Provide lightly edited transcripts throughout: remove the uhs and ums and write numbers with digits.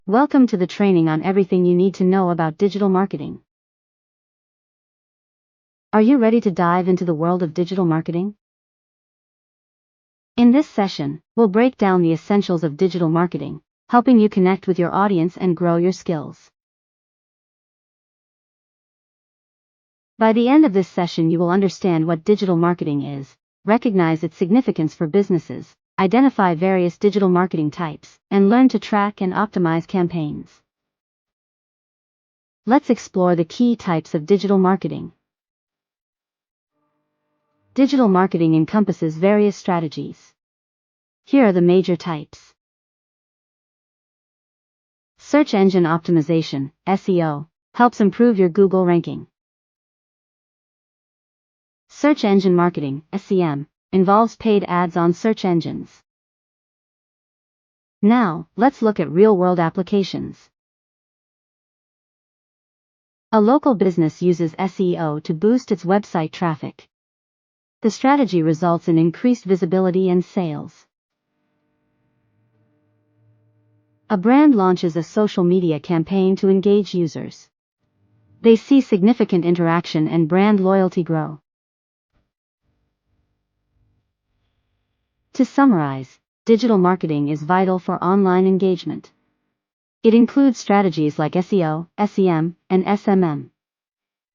Welcome to the training on everything you need to know about digital marketing. Are you ready to dive into the world of digital marketing? In this session, we'll break down the essentials of digital marketing, helping you connect with your audience and grow your skills. By the end of this session, you will understand what digital marketing is, recognize its significance for businesses, identify various digital marketing types, and learn to track and optimize campaigns. Let's explore the key types of digital marketing. Digital marketing encompasses various strategies. Here are the major types. Search engine optimization, SEO, helps improve your Google ranking. Search engine marketing, SEM, involves paid ads on search engines. Now, let's look at real-world applications. A local business uses SEO to boost its website traffic. The strategy results in increased visibility and sales. A brand launches a social media campaign to engage users. They see significant interaction and brand loyalty grow. To summarize, digital marketing is vital for online engagement. It includes strategies like SEO, SEM, and SMM.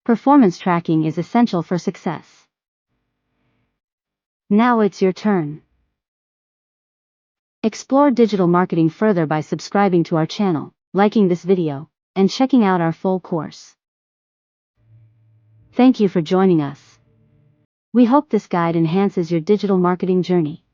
Performance tracking is essential for success. Now it's your turn. Explore digital marketing further by subscribing to our channel, liking this video, and checking out our full course. Thank you for joining us. We hope this guide enhances your digital marketing journey.